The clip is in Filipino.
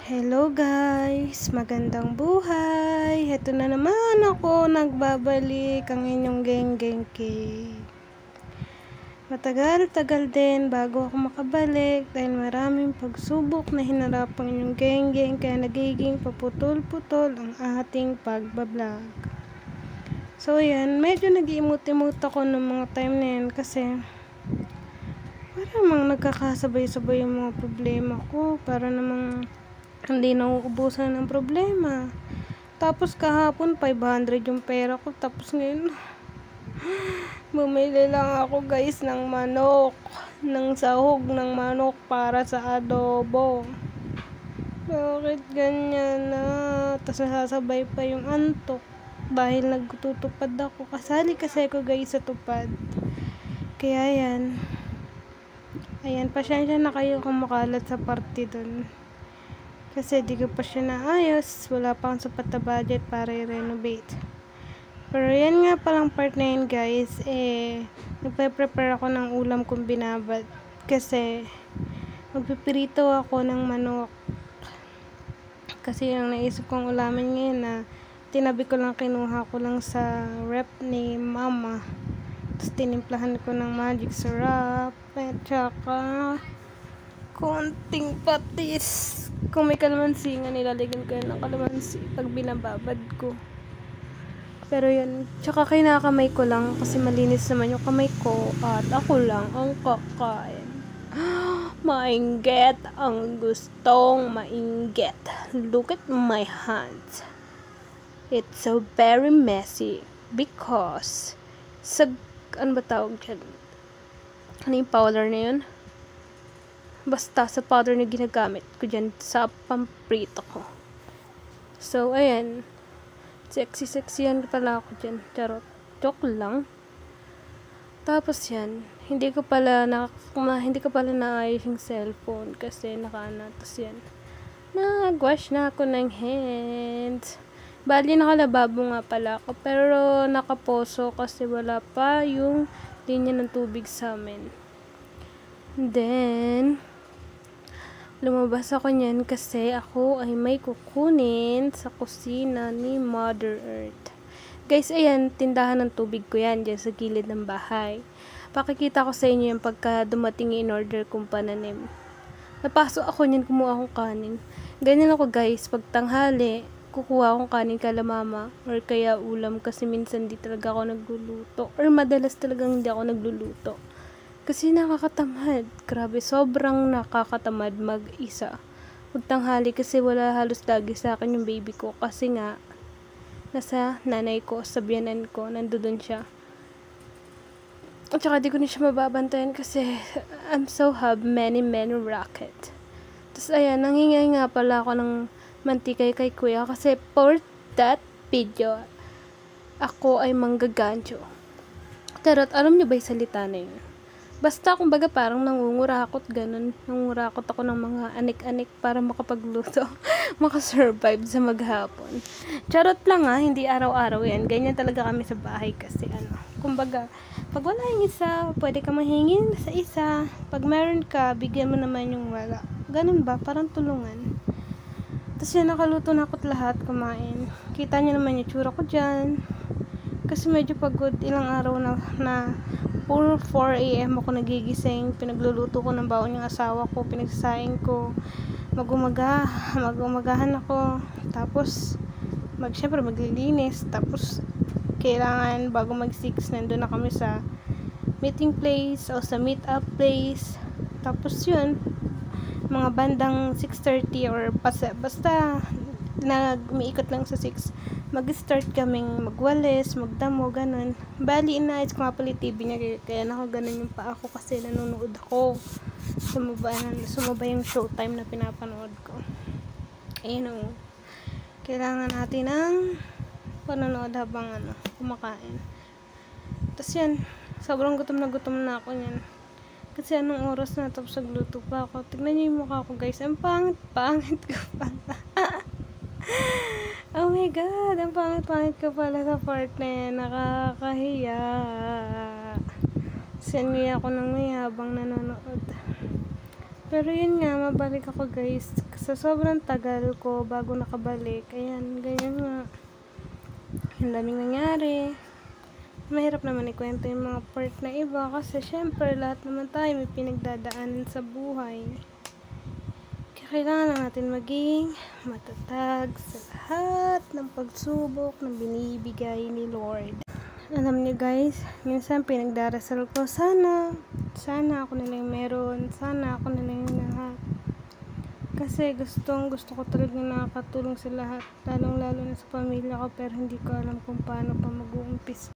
Hello guys! Magandang buhay! Heto na naman ako, nagbabalik ang inyong geng-geng-ki. Matagal-tagal din bago ako makabalik dahil maraming pagsubok na hinarap ang inyong geng-geng kaya nagiging paputol-putol ang ating pagbablog. So yan, medyo nag-iimot-imot ako ng mga time na yan kasi parang nagkakasabay-sabay yung mga problema ko, para namang hindi nauubusan ng problema. Tapos kahapon 500 yung pera ko, tapos ngayon bumili lang ako guys ng manok, ng sahog ng manok para sa adobo. Bakit ganyan na? Tapos nasasabay pa yung antok dahil nagtutupad ako. Kasali kasi ako guys sa tupad. Kaya yan. Ayan, pasensya na kayo kung makalat sa party dun. Kasi di ko pa siya naayos. Wala pa akong sapat na budget para i-renovate. Pero yan nga palang part na yun guys. Nagpe-prepare ako ng ulam kong binabad. Kasi magpipirito ako ng manok. Kasi yung naisip kong ulamin ngayon na tinabi ko lang, kinuha ko lang sa rep ni mama. Tapos tinimplahan ko ng magic syrup. At saka konting patis. Kung may kalamansi nga, nilalagyan ko ng kalamansi pag binababad ko. Pero yun, tsaka kinakamay ko lang kasi malinis naman yung kamay ko at ako lang ang kakain. Mainggit ang gustong mainggit. Look at my hands. It's so very messy because ano ba tawag dyan? Ano yung powder na yun? Basta sa powder na ginagamit ko dyan sa pamprito ko. So, ayan. Sexy yan pala ako dyan. Charot. Joke lang. Tapos yan. Hindi ko pala naayos yung cellphone kasi nakaana. Tapos yan. Nag-wash na ako ng hands. Bali, nakalababo nga pala ako. Pero nakaposo kasi wala pa yung linya ng tubig sa amin. Then, lumabas ako niyan kasi ako ay may kukunin sa kusina ni Mother Earth. Guys, ayan, tindahan ng tubig ko yan dyan sa gilid ng bahay. Pakikita ko sa inyo yung pagka dumating in order kong pananim. Napasok ako niyan, kumuha akong kanin. Ganyan ako guys, pag tanghali, kukuha akong kanin kala mama or kaya ulam kasi minsan di talaga ako nagluluto or madalas talagang hindi ako nagluluto. Kasi nakakatamad. Grabe, sobrang nakakatamad mag-isa. Magtanghali kasi wala halos lagi sa akin yung baby ko. Kasi nga, nasa nanay ko, sa biyanan ko, nandoon siya. At saka di ko na siya mababantayan kasi I'm so have many racket. Tapos ayan, nangingay nga pala ako ng mantika kay kuya kasi for that video, ako ay manggagancho. Pero alam nyo ba yung salita na yun? Basta, kumbaga, parang nangungurakot, ganun. Nangungurakot ako ng mga anik-anik para makapagluto, makasurvive sa maghapon. Charot lang hindi araw-araw yan. Ganyan talaga kami sa bahay kasi, kumbaga, pag wala yung isa, pwede ka mahingin sa isa. Pag meron ka, bigyan mo naman yung wala. Ganun ba? Parang tulungan. Tapos yan, nakaluto na ako't lahat, kumain. Kita niyo naman yung tsura ko dyan. Kasi medyo pagod, ilang araw na puro 4 AM ako nagigising, pinagluluto ko ng baon yung asawa ko, pinagsasaing ko, magumagahan ako, tapos syempre maglilinis, tapos kailangan bago mag 6 nandun na kami sa meeting place o sa meet up place. Tapos yun, mga bandang 6:30 or basta umiikot lang sa 6, mag-start kaming magwalis, magdamo, ganun. Bali, inaayos ko nga pala yung TV niya, kaya nakaganon yung paa ko kasi nanonood ako. Sumaba yung showtime na pinapanood ko. Ayun, kailangan natin ng panonood habang kumakain. Tapos yan, sobrang gutom na ako yan. Kasi anong oras na, tapos nagluto pa ako. Tignan niyo yung mukha ko guys, ang pangit ko pa. Oh my god, ang pangit ko pala sa part na yan. Nakakahiya. Singi ako ng may habang nanonood. Pero yun nga, mabalik ako guys. Kasi sa sobrang tagal ko bago nakabalik, ayan, ganyan nga. Ang daming nangyari. Mahirap naman ikwento yung mga part na iba kasi syempre lahat naman tayo may pinagdadaanan sa buhay. Kaya kailangan lang natin maging matatag sa lahat ng pagsubok na binibigay ni Lord. Alam niyo guys, minsan pinagdarasal ko, sana ako na lang meron, sana ako na lang yung lahat. Kasi gusto ko talaga nakakatulong sa lahat, lalong lalo na sa pamilya ko, pero hindi ko alam kung paano pa mag-uumpisa.